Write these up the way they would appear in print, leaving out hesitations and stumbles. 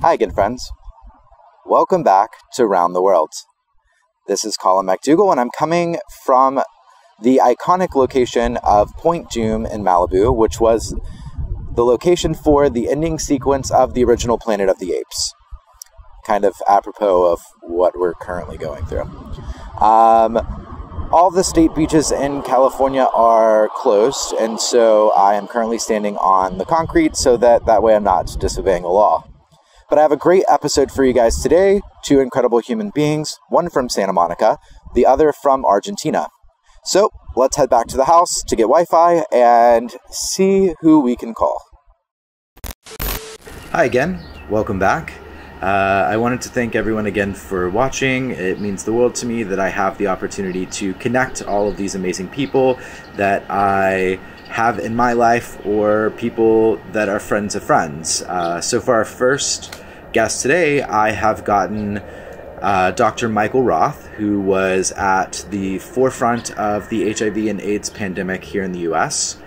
Hi again, friends. Welcome back to Round the World. This is Colin MacDougall, and I'm coming from the iconic location of Point Doom in Malibu, which was the location for the ending sequence of the original Planet of the Apes. Kind of apropos of what we're currently going through. All the state beaches in California are closed, and so I am currently standing on the concrete so that way I'm not disobeying the law. But I have a great episode for you guys today. Two incredible human beings, one from Santa Monica, the other from Argentina. So let's head back to the house to get Wi-Fi and see who we can call. Hi again, welcome back. I wanted to thank everyone again for watching. It means the world to me that I have the opportunity to connect all of these amazing people that I have in my life or people that are friends of friends. So for our first guest today, I have gotten Dr. Michael Roth, who was at the forefront of the HIV and AIDS pandemic here in the US.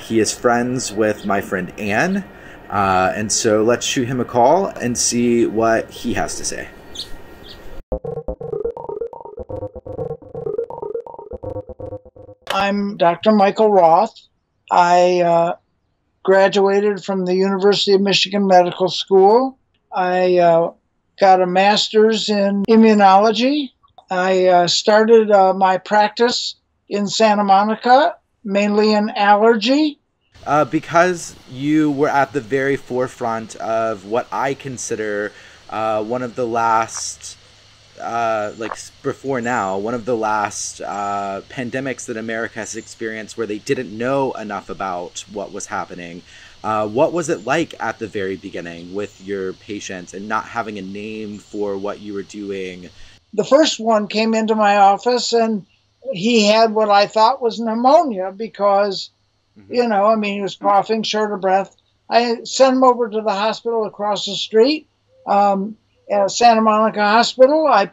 He is friends with my friend Ann, and so let's shoot him a call and see what he has to say. I'm Dr. Michael Roth. I graduated from the University of Michigan Medical School. I got a master's in immunology. I started my practice in Santa Monica, mainly in allergy. Because you were at the very forefront of what I consider one of the last one of the last pandemics that America has experienced where they didn't know enough about what was happening. What was it like at the very beginning with your patients and not having a name for what you were doing? The first one came into my office and he had what I thought was pneumonia because, he was coughing, short of breath. I sent him over to the hospital across the street. At Santa Monica Hospital. I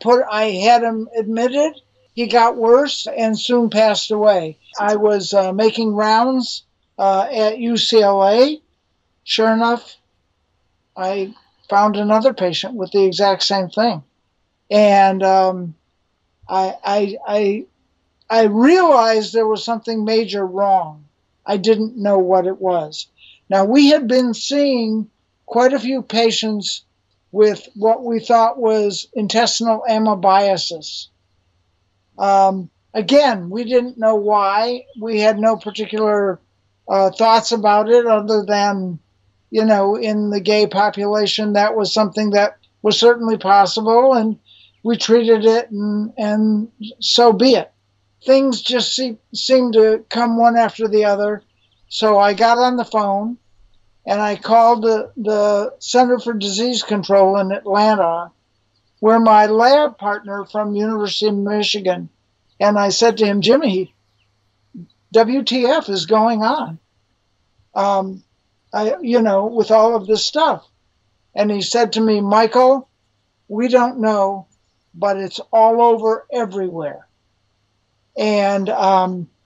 had him admitted. He got worse and soon passed away. I was making rounds at UCLA. Sure enough, I found another patient with the exact same thing. And I realized there was something major wrong. I didn't know what it was. Now, we had been seeing quite a few patients with what we thought was intestinal amoebiasis. Again, we didn't know why. We had no particular thoughts about it other than, in the gay population, that was something that was certainly possible, and we treated it, and so be it. Things just seemed to come one after the other. So I got on the phone, and I called the Center for Disease Control in Atlanta, where my lab partner from University of Michigan, and I said to him, Jimmy, WTF is going on, with all of this stuff. And he said to me, Michael, we don't know, but it's all over everywhere. And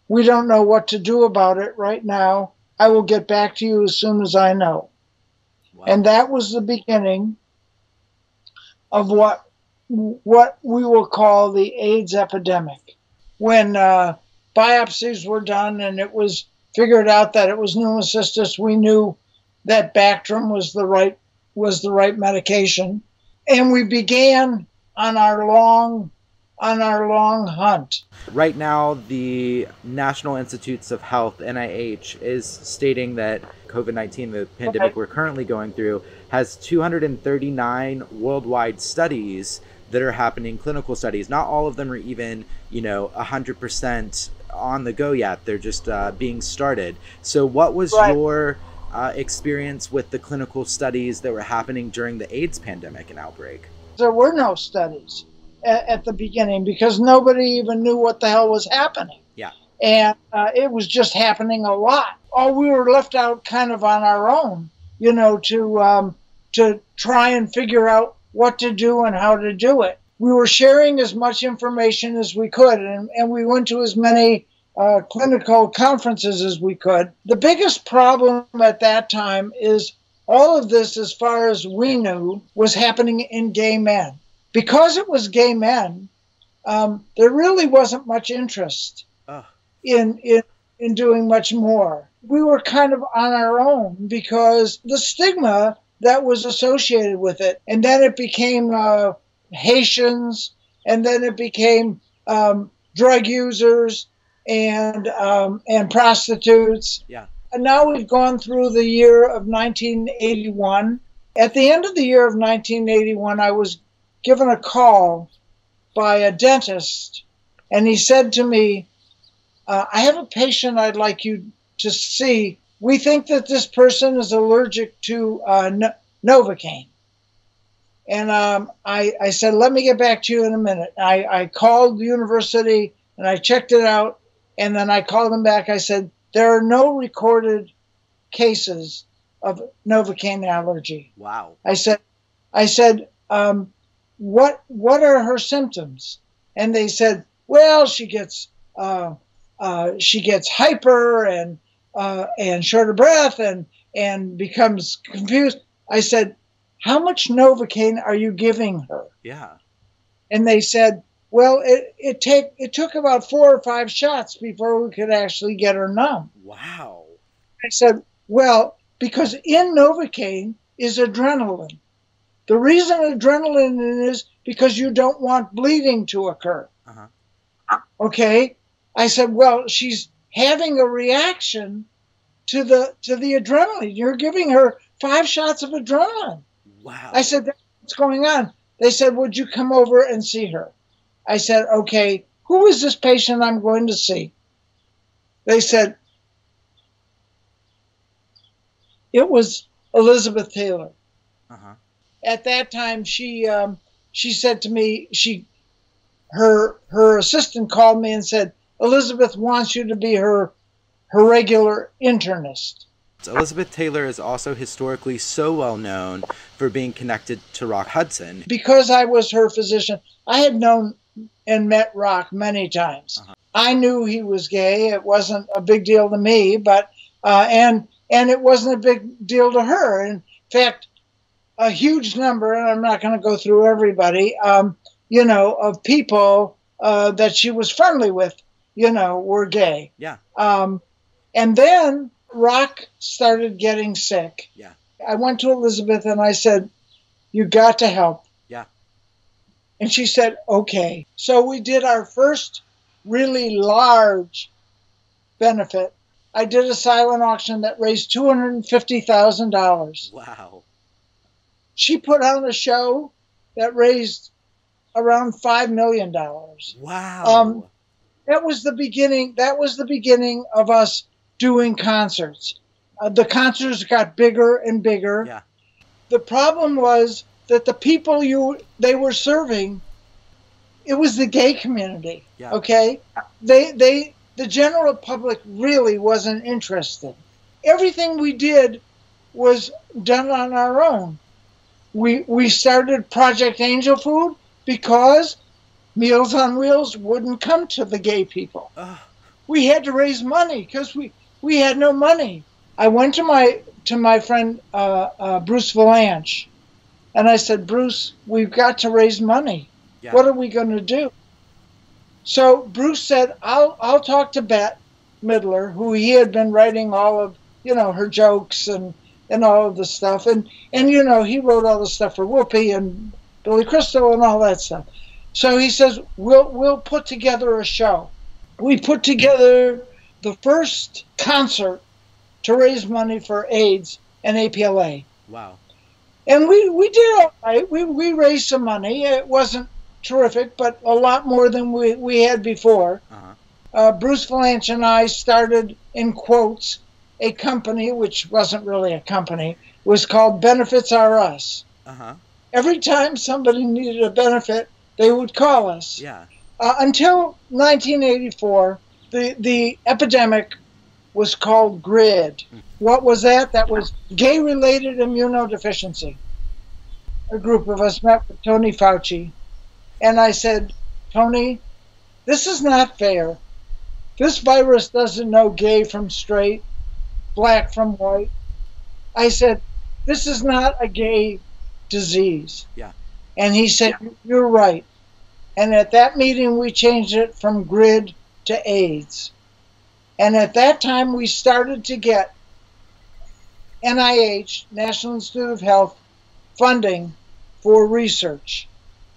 we don't know what to do about it right now. I will get back to you as soon as I know. Wow. And that was the beginning of what we will call the AIDS epidemic. When biopsies were done and it was figured out that it was pneumocystis, we knew that Bactrim was the right medication. And we began on our long hunt. Right now, the National Institutes of Health, NIH, is stating that COVID-19, the pandemic we're currently going through, has 239 worldwide studies that are happening, clinical studies. Not all of them are even, 100% on the go yet. They're just being started. So what was your experience with the clinical studies that were happening during the AIDS pandemic and outbreak? There were no studies at the beginning because nobody even knew what the hell was happening. Yeah. And it was just happening a lot. We were left out kind of on our own, to try and figure out what to do and how to do it. We were sharing as much information as we could, and we went to as many clinical conferences as we could. The biggest problem at that time is all of this, as far as we knew, was happening in gay men. Because it was gay men, there really wasn't much interest in doing much more. We were kind of on our own because the stigma that was associated with it. And then it became Haitians, and then it became drug users and prostitutes. Yeah. And now we've gone through the year of 1981. At the end of the year of 1981, I was given a call by a dentist, and he said to me, I have a patient I'd like you to see. We think that this person is allergic to Novocaine. And I said, let me get back to you in a minute. I called the university, and I checked it out, and then I called them back. I said, there are no recorded cases of Novocaine allergy. Wow. I said, what are her symptoms? And they said, well, she gets hyper and short of breath and becomes confused. I said, how much Novocaine are you giving her? Yeah. And they said, well, it took about 4 or 5 shots before we could actually get her numb. Wow. I said, well, because in Novocaine is adrenaline. The reason adrenaline is because you don't want bleeding to occur. Okay? I said, well, she's having a reaction to the adrenaline. You're giving her 5 shots of adrenaline. Wow. I said, that's what's going on. They said, would you come over and see her? I said, okay, who is this patient I'm going to see? They said, it was Elizabeth Taylor. At that time, she said to me, her assistant called me and said, Elizabeth wants you to be her regular internist. Elizabeth Taylor is also historically so well known for being connected to Rock Hudson. Because I was her physician, I had known and met Rock many times. I knew he was gay. It wasn't a big deal to me, but and it wasn't a big deal to her. In fact, a huge number, and I'm not going to go through everybody, of people that she was friendly with, were gay. Yeah. And then Rock started getting sick. Yeah. I went to Elizabeth and I said, you got to help. Yeah. And she said, okay. So we did our first really large benefit. I did a silent auction that raised $250,000. Wow. She put on a show that raised around $5 million. Wow. That was the beginning. That was the beginning of us doing concerts. The concerts got bigger and bigger. Yeah. The problem was that the people they were serving, it was the gay community. Yeah. Okay, the general public really wasn't interested. Everything we did was done on our own. We started Project Angel Food because Meals on Wheels wouldn't come to the gay people. We had to raise money because we had no money. I went to my friend Bruce Valanche, and I said, Bruce, we've got to raise money. Yeah. What are we going to do? So Bruce said, I'll talk to Bette Midler, who he had been writing all of her jokes and all of the stuff, and he wrote all the stuff for Whoopi and Billy Crystal and all that stuff. So he says, we'll put together a show. We put together the first concert to raise money for AIDS and APLA. Wow. And we did all right. We raised some money. It wasn't terrific, but a lot more than we had before. Bruce Valanche and I started, in quotes, a company, which wasn't really a company, was called Benefits Are Us. Every time somebody needed a benefit, they would call us. Yeah. Until 1984, the epidemic was called GRID. What was that? That was gay-related immunodeficiency. A group of us met with Tony Fauci, and I said, Tony, this is not fair. This virus doesn't know gay from straight, black from white. I said, this is not a gay disease. Yeah. And he said, you're right. And at that meeting, we changed it from GRID to AIDS. And at that time, we started to get NIH, National Institute of Health, funding for research.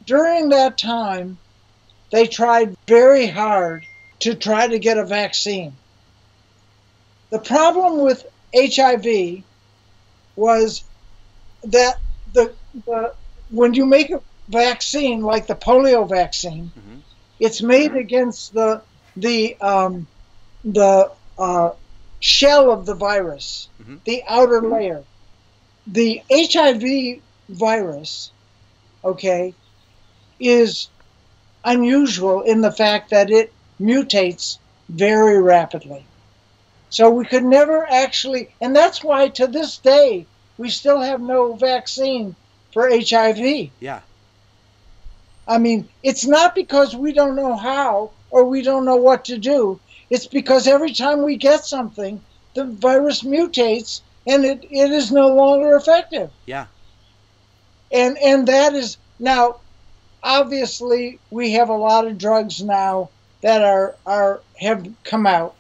During that time, they tried very hard to try to get a vaccine. The problem with HIV was that when you make a vaccine like the polio vaccine, it's made against the shell of the virus, the outer layer. The HIV virus, okay, is unusual in the fact that it mutates very rapidly. So we could never actually, and that's why to this day, we still have no vaccine for HIV. Yeah. I mean, it's not because we don't know how or we don't know what to do. It's because every time we get something, the virus mutates and it is no longer effective. Yeah. And that is, now, obviously, we have a lot of drugs now that have come out.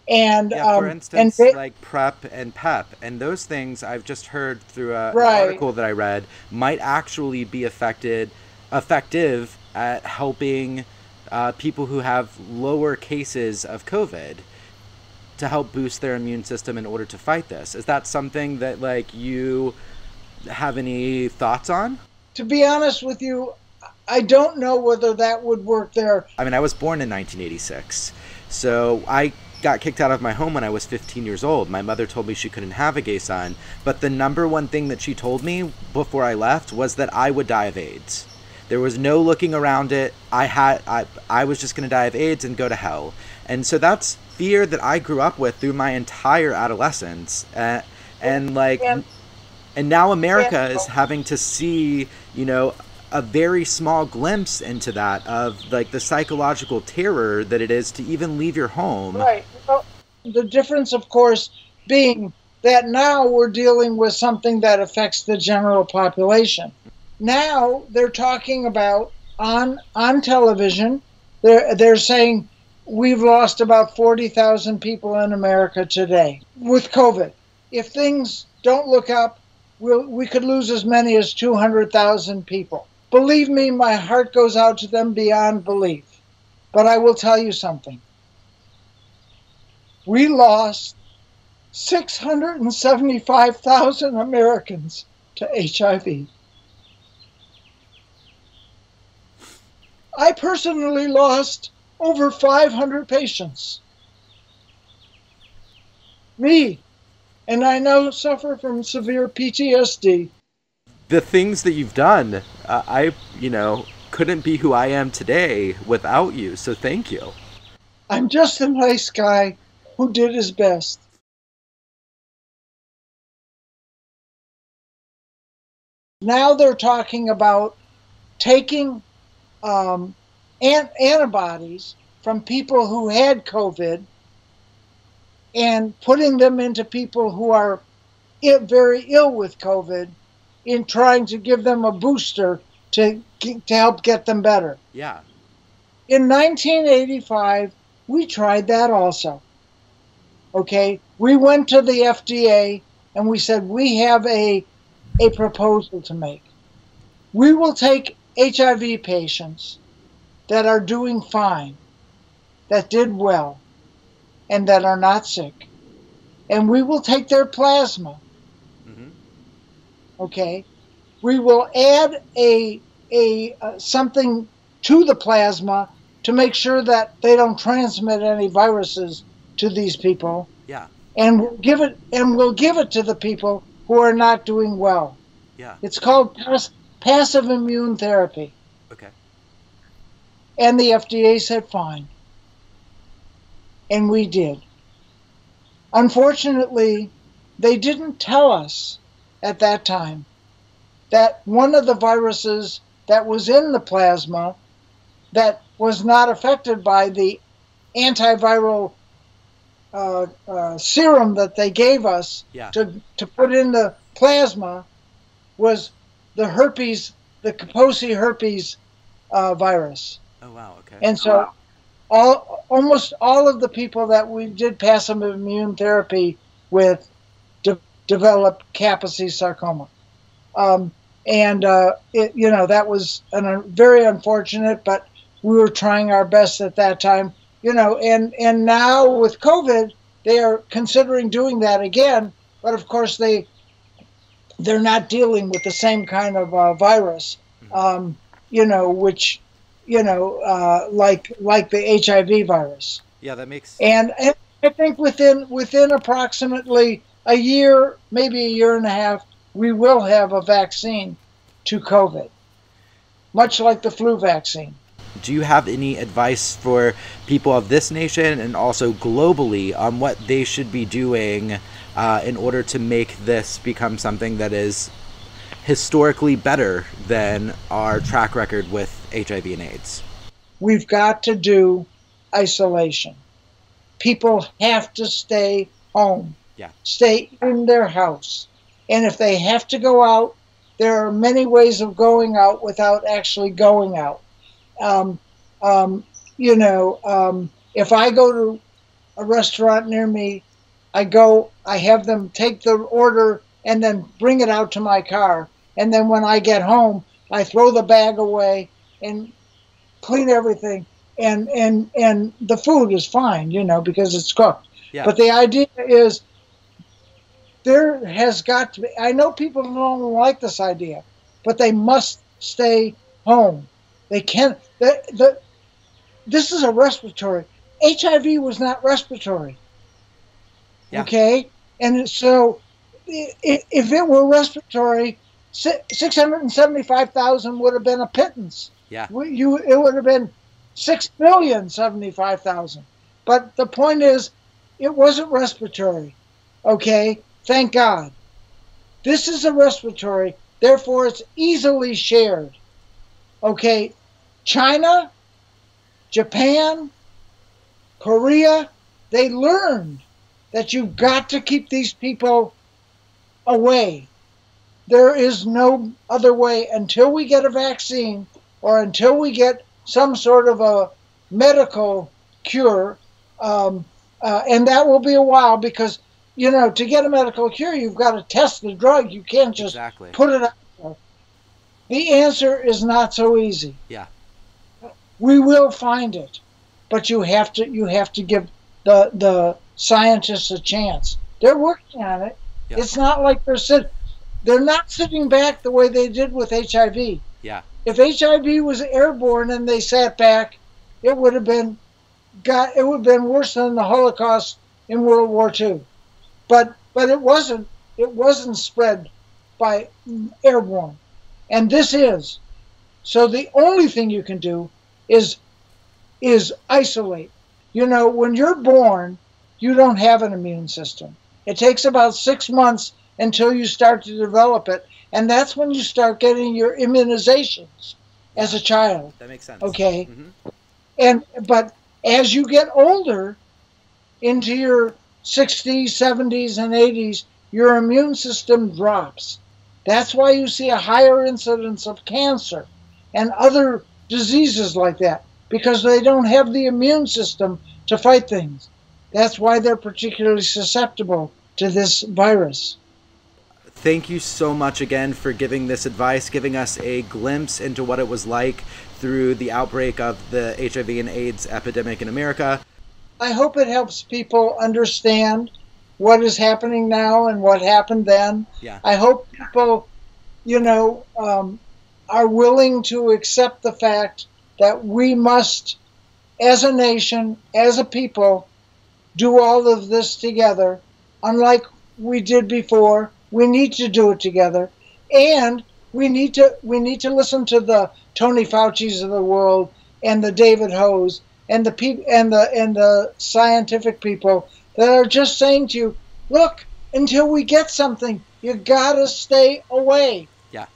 And yeah, for instance, like PrEP and PEP, and those things I've just heard through an article that I read might actually be effective at helping people who have lower cases of COVID to help boost their immune system in order to fight this. Is that something that like you have any thoughts on? To be honest with you, I don't know whether that would work there. I mean, I was born in 1986, so I got kicked out of my home when I was 15 years old. My mother told me she couldn't have a gay son, but the number one thing that she told me before I left was that I would die of AIDS. There was no looking around it. I was just going to die of AIDS and go to hell. And so that's fear that I grew up with through my entire adolescence. And now America is having to see, you know, a very small glimpse into that, of like the psychological terror that it is to even leave your home. Right. Well, the difference, of course, being that now we're dealing with something that affects the general population. Now they're talking about on television, they're saying we've lost about 40,000 people in America today with COVID. If things don't look up, we could lose as many as 200,000 people. Believe me, my heart goes out to them beyond belief. But I will tell you something. We lost 675,000 Americans to HIV. I personally lost over 500 patients. Me. And I now suffer from severe PTSD. The things that you've done, I couldn't be who I am today without you. So thank you. I'm just a nice guy who did his best. Now they're talking about taking antibodies from people who had COVID and putting them into people who are very ill with COVID, in trying to give them a booster to help get them better. Yeah. In 1985, we tried that also. Okay? We went to the FDA and we said, we have a proposal to make. We will take HIV patients that are doing fine, that did well, and that are not sick, and we will take their plasma. Okay, we will add something to the plasma to make sure that they don't transmit any viruses to these people. Yeah. And we'll give it to the people who are not doing well. Yeah. It's called passive immune therapy. Okay. And the FDA said fine. And we did. Unfortunately, they didn't tell us at that time that one of the viruses that was in the plasma that was not affected by the antiviral serum that they gave us to put in the plasma was the herpes, the Kaposi herpes virus. Oh, wow. Okay. And so almost all of the people that we did passive immune therapy with developed Kaposi sarcoma. That was very unfortunate, but we were trying our best at that time. And now with COVID, they are considering doing that again, but of course they're not dealing with the same kind of virus, which like the HIV virus. Yeah, that makes. And I think within approximately a year, maybe a year and a half, we will have a vaccine to COVID, much like the flu vaccine. Do you have any advice for people of this nation and also globally on what they should be doing in order to make this become something that is historically better than our track record with HIV and AIDS? We've got to do isolation. People have to stay home. Yeah. Stay in their house. And if they have to go out, there are many ways of going out without actually going out. If I go to a restaurant near me, I have them take the order and then bring it out to my car. And then when I get home, I throw the bag away and clean everything. And the food is fine, because it's cooked. Yeah. But the idea is there has got to be, I know people don't like this idea, but they must stay home. They can't, this is a respiratory. HIV was not respiratory. Yeah. Okay? And so if it were respiratory, 675,000 would have been a pittance. Yeah. It would have been 6,075,000. But the point is, it wasn't respiratory. Okay? Thank God. This is a respiratory, therefore it's easily shared. Okay? China, Japan, Korea, they learned that you've got to keep these people away. There is no other way until we get a vaccine or until we get some sort of a medical cure, and that will be a while because, to get a medical cure, you've got to test the drug. You can't just put it out there. The answer is not so easy. Yeah. We will find it, but you have to give the scientists a chance. They're working on it. Yeah. It's not like they're not sitting back the way they did with HIV. Yeah. If HIV was airborne and they sat back, it would have been worse than the Holocaust in World War II. But it wasn't. It wasn't spread by airborne, and this is. So the only thing you can do is isolate. When you're born, you don't have an immune system. It takes about 6 months until you start to develop it, and that's when you start getting your immunizations as a child. That makes sense. Okay. Mm-hmm. But as you get older, into your 60s, 70s, and 80s, your immune system drops. That's why you see a higher incidence of cancer and other diseases like that, because they don't have the immune system to fight things. That's why they're particularly susceptible to this virus. Thank you so much again for giving this advice, giving us a glimpse into what it was like through the outbreak of the HIV and AIDS epidemic in America. I hope it helps people understand what is happening now and what happened then. Yeah. I hope people, are willing to accept the fact that we must, as a nation, as a people, do all of this together. Unlike we did before, we need to do it together, and we need to listen to the Tony Fauci's of the world and the David Ho's and the scientific people that are just saying to you, look, until we get something, you gotta stay away. Yeah.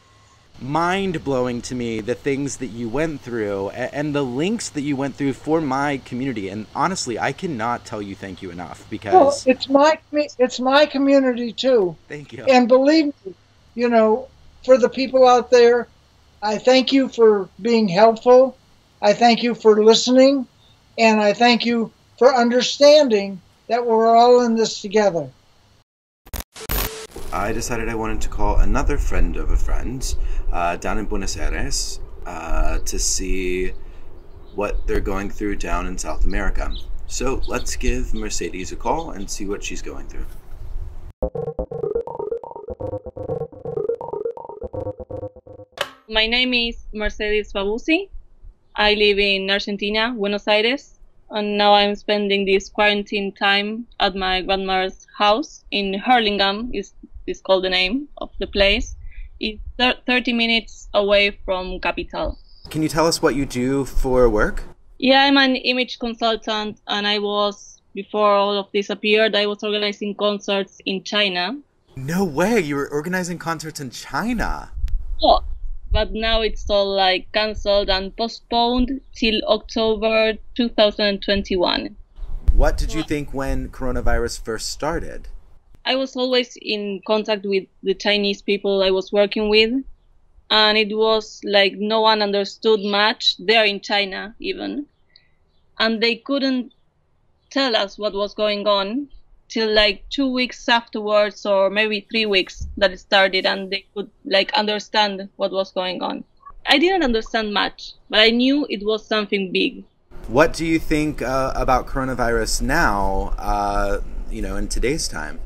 mind-blowing to me, the things that you went through and the links that you went through for my community. And honestly, I cannot tell you thank you enough, because it's my community too. Thank you. And believe me, you know, for the people out there, I thank you for being helpful. I thank you for listening, and I thank you for understanding that we're all in this together. I decided I wanted to call another friend of a friend down in Buenos Aires to see what they're going through down in South America. So let's give Mercedes a call and see what she's going through. My name is Mercedes Babusci. I live in Argentina, Buenos Aires, and now I'm spending this quarantine time at my grandmother's house in Hurlingham, is called the name of the place. It's 30 minutes away from capital. Can you tell us what you do for work? Yeah, I'm an image consultant, and before all of this appeared, I was organizing concerts in China. No way, you were organizing concerts in China. Oh, but now it's all like cancelled and postponed till October 2021. What did you think when coronavirus first started? I was always in contact with the Chinese people I was working with, and it was like no one understood much there in China even, and they couldn't tell us what was going on till like 2 weeks afterwards, or maybe 3 weeks that it started, and they could like understand what was going on. I didn't understand much, but I knew it was something big. What do you think about coronavirus now, in today's time?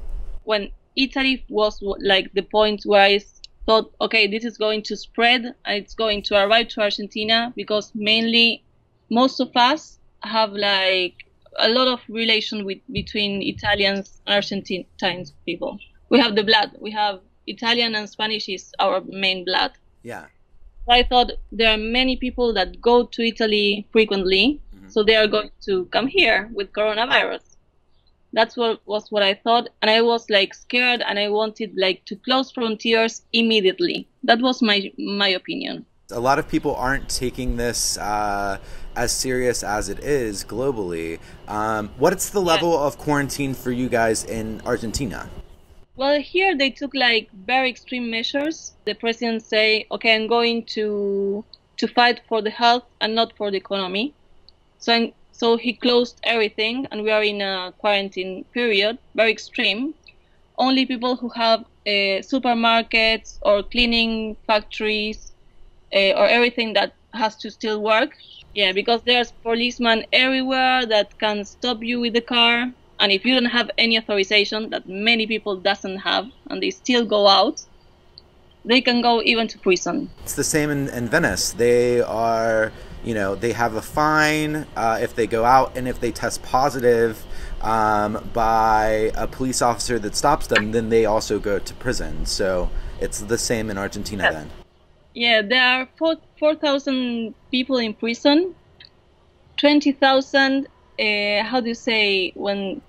When Italy was like the point where I thought, okay, this is going to spread and it's going to arrive to Argentina, because mainly most of us have like a lot of relation between Italians and Argentines people. We have the blood. We have Italian and Spanish is our main blood. Yeah. I thought there are many people that go to Italy frequently, so they are going to come here with coronavirus. That's what I thought, and I was like scared, and I wanted like to close frontiers immediately. That was my opinion. A lot of people aren't taking this as serious as it is globally. What's the level of quarantine for you guys in Argentina? Well, here they took like very extreme measures. The president say, okay, I'm going to fight for the health and not for the economy. So he closed everything, and we are in a quarantine period, very extreme. Only people who have supermarkets or cleaning factories or everything that has to still work. Yeah, because there's policemen everywhere that can stop you with the car. And if you don't have any authorization, that many people doesn't have, and they still go out, they can go even to prison. It's the same in Venice. They are, they have a fine if they go out, and if they test positive by a police officer that stops them, then they also go to prison. So it's the same in Argentina then. Yeah, there are 4,000 people in prison, 20,000,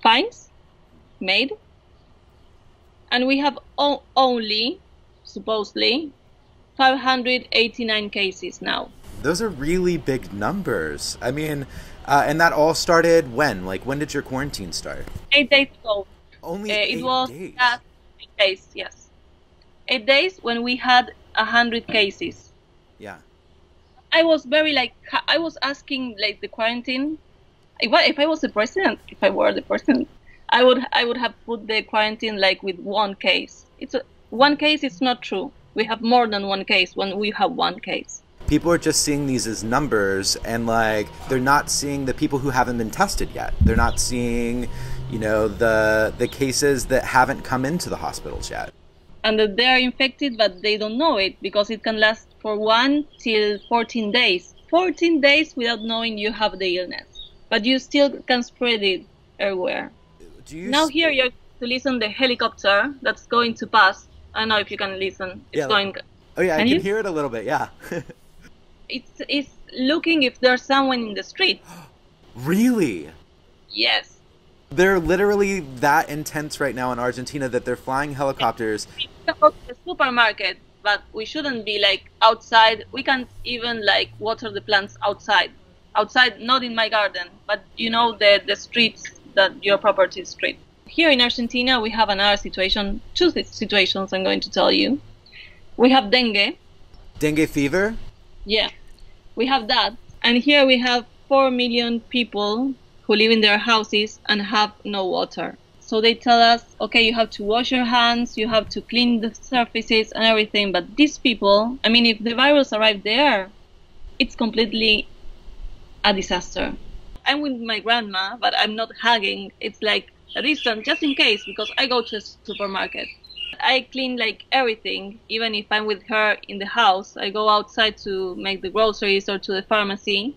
fines made. And we have only, supposedly, 589 cases now. Those are really big numbers. I mean, and that all started when? Like, when did your quarantine start? 8 days ago. Only 8 it was days? 8 days, yes. 8 days when we had 100 cases. Yeah. I was I was asking like the quarantine. If I was the president, if I were the president, I would have put the quarantine like with one case. One case is not true. We have more than one case when we have one case. People are just seeing these as numbers, and like they're not seeing the people who haven't been tested yet. They're not seeing, the cases that haven't come into the hospitals yet. And that they are infected, but they don't know it, because it can last for 1 till 14 days. 14 days without knowing you have the illness, but you still can spread it everywhere. Now here you're to listen the helicopter that's going to pass. I don't know if you can listen. It's going. Oh yeah, I can hear it a little bit. Yeah. It's looking if there's someone in the street. Really? Yes. They're literally that intense right now in Argentina that they're flying helicopters. The supermarket, but we shouldn't be like outside. We can't even like water the plants outside. Outside, not in my garden, but you know, the streets, that your property street. Here in Argentina, we have another situation, two situations I'm going to tell you. We have dengue. Dengue fever? Yeah, we have that. And here we have 4 million people who live in their houses and have no water. So they tell us, okay, you have to wash your hands, you have to clean the surfaces and everything. But these people, I mean, if the virus arrived there, it's completely a disaster. I'm with my grandma, but I'm not hugging. It's like a distance, just in case, because I go to a supermarket. I clean like everything, even if I'm with her in the house. I go outside to make the groceries or to the pharmacy,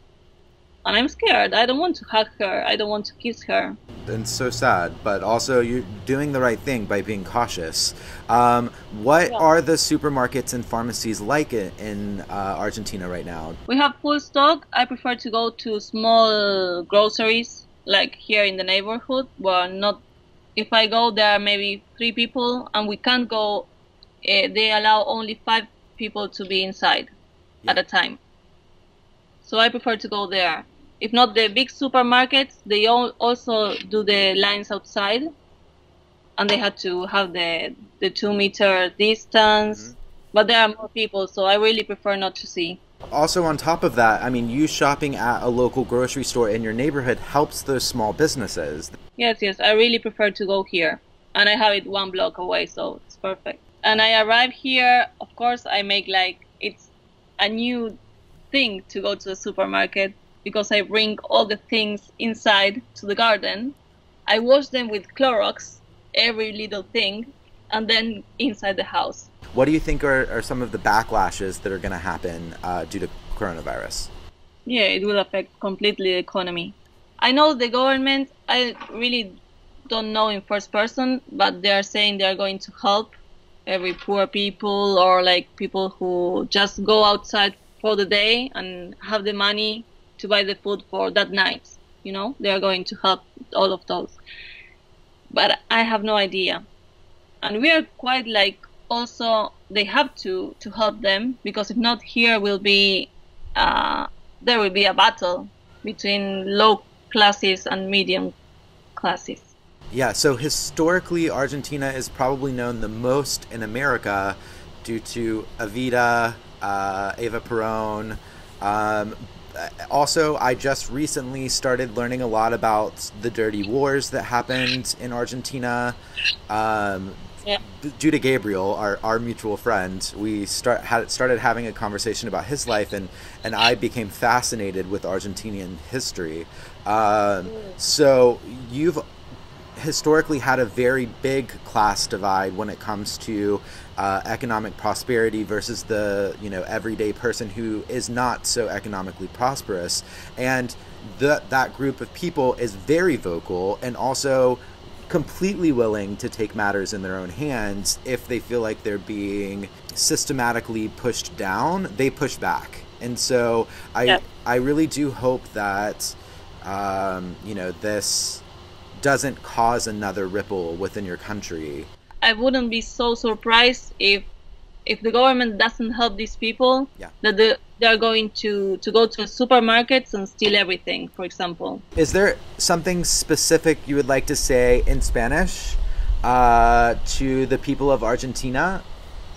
and I'm scared. I don't want to hug her. I don't want to kiss her. And so sad, but also you're doing the right thing by being cautious. What are the supermarkets and pharmacies like in Argentina right now? We have full stock. I prefer to go to small groceries, like here in the neighborhood, where not. If I go, there are maybe 3 people, and we can't go. They allow only 5 people to be inside at a time. So I prefer to go there. If not, the big supermarkets, they also do the lines outside, and they had to have the 2-meter distance. But there are more people, so I really prefer not to see. Also, on top of that, I mean, you shopping at a local grocery store in your neighborhood helps those small businesses. Yes, I really prefer to go here. And I have it 1 block away, so it's perfect. And I arrive here, of course, I make like, it's a new thing to go to the supermarket, because I bring all the things inside to the garden. I wash them with Clorox, every little thing, and then inside the house. What do you think are some of the backlashes that are going to happen due to coronavirus? Yeah, it will affect completely the economy. I know the government, I really don't know in first person, but they are saying they are going to help every poor people, or like people who just go outside for the day and have the money to buy the food for that night. You know, they are going to help all of those. But I have no idea. And we are quite like, also they have to help them, because if not, here will be there will be a battle between low classes and medium classes. Yeah, so historically Argentina is probably known the most in America due to Evita, Eva Perón. Also, I just recently started learning a lot about the dirty wars that happened in Argentina. Due to Gabriel, our mutual friend, we started having a conversation about his life, and I became fascinated with Argentinian history. So you've historically had a very big class divide when it comes to economic prosperity versus the everyday person who is not so economically prosperous, and that group of people is very vocal and also completely willing to take matters in their own hands. If they feel like they're being systematically pushed down, they push back. And so I really do hope that this doesn't cause another ripple within your country. I wouldn't be so surprised if the government doesn't help these people, that they're going to go to supermarkets and steal everything, for example. Is there something specific you would like to say in Spanish to the people of Argentina,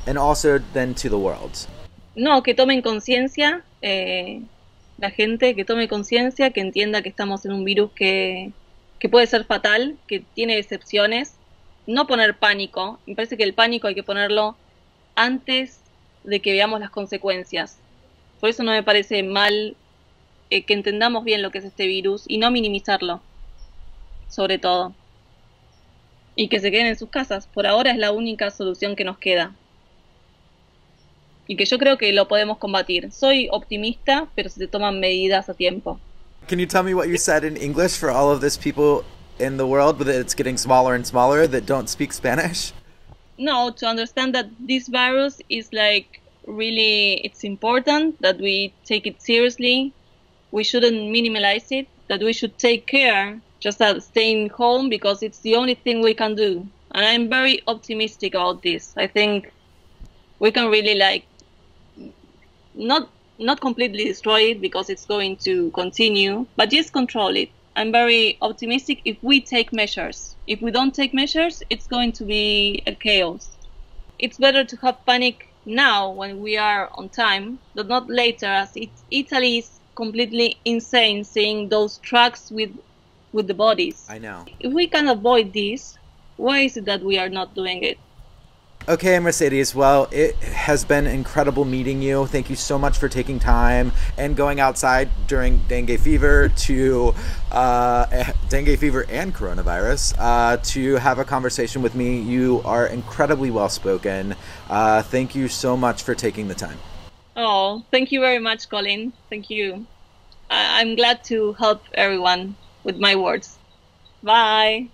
and also then to the world? No, que tomen conciencia, la gente que tome conciencia, que entienda que estamos en un virus que puede ser fatal, que tiene excepciones. No poner pánico. Me parece que el pánico hay que ponerlo antes de que veamos las consecuencias. Por eso no me parece mal que entendamos bien lo que es este virus y no minimizarlo, sobre todo. Y que se queden en sus casas. Por ahora es la única solución que nos queda. Y que yo creo que lo podemos combatir. Soy optimista, pero se toman medidas a tiempo. Can you tell me what you said in English for all of these people in the world that it's getting smaller and smaller that don't speak Spanish? No, to understand that this virus is like really, it's important that we take it seriously. We shouldn't minimize it, that we should take care just at staying home, because it's the only thing we can do. And I'm very optimistic about this. I think we can really like not completely destroy it, because it's going to continue, but just control it. I'm very optimistic if we take measures. If we don't take measures, it's going to be a chaos. It's better to have panic now when we are on time, but not later, as Italy is completely insane seeing those trucks with the bodies. I know. If we can avoid this, why is it that we are not doing it? Okay, Mercedes, well, it has been incredible meeting you. Thank you so much for taking time and going outside during dengue fever to dengue fever and coronavirus to have a conversation with me. You are incredibly well spoken. Thank you so much for taking the time. Oh, thank you very much, Colin. Thank you. I'm glad to help everyone with my words. Bye.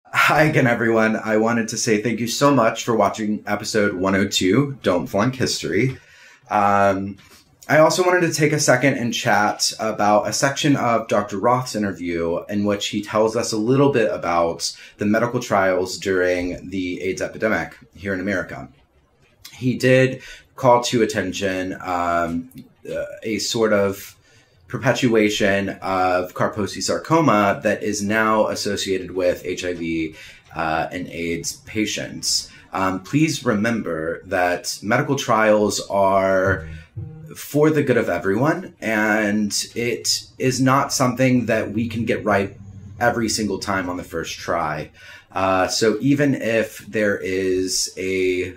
Hi again, everyone. I wanted to say thank you so much for watching episode 102, Don't Flunk History. I also wanted to take a second and chat about a section of Dr. Roth's interview in which he tells us a little bit about the medical trials during the AIDS epidemic here in America. He did call to attention a sort of perpetuation of Kaposi sarcoma that is now associated with HIV and AIDS patients. Please remember that medical trials are for the good of everyone, and it is not something that we can get right every single time on the first try. So even if there is a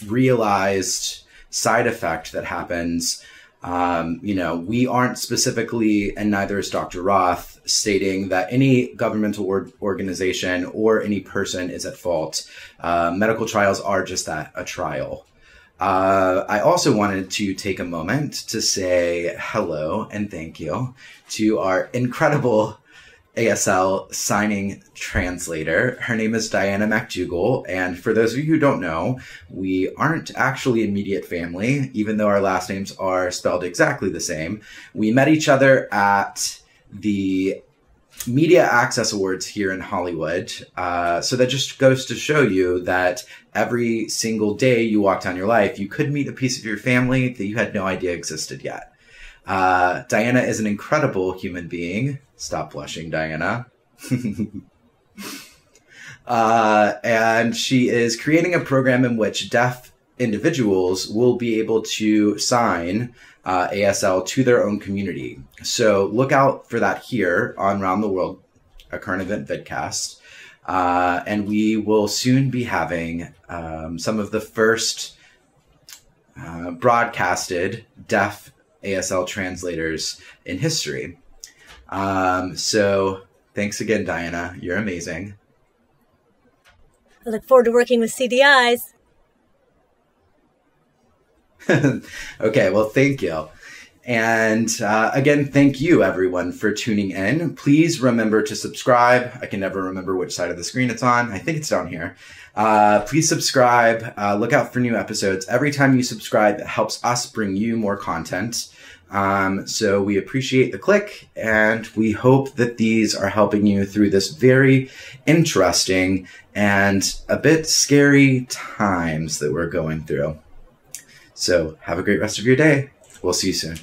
unrealized side effect that happens, we aren't specifically, and neither is Dr. Roth, stating that any governmental organization or any person is at fault. Medical trials are just that, a trial. I also wanted to take a moment to say hello and thank you to our incredible ASL signing translator. Her name is Diana MacDougall, and for those of you who don't know, we aren't actually immediate family, even though our last names are spelled exactly the same. We met each other at the Media Access Awards here in Hollywood. So that just goes to show you that every single day you walk down your life, you could meet a piece of your family that you had no idea existed yet. Diana is an incredible human being. Stop blushing, Diana. And she is creating a program in which deaf individuals will be able to sign ASL to their own community. So look out for that here on Round the World, a current event vidcast. And we will soon be having some of the first broadcasted deaf ASL translators in history. So thanks again, Diana. You're amazing. I look forward to working with CDIs. Okay, well, thank you. And again, thank you, everyone, for tuning in. Please remember to subscribe. I can never remember which side of the screen it's on. I think it's down here. Please subscribe. Look out for new episodes. Every time you subscribe, it helps us bring you more content. So we appreciate the click, and we hope that these are helping you through this very interesting and a bit scary times that we're going through. So have a great rest of your day. We'll see you soon.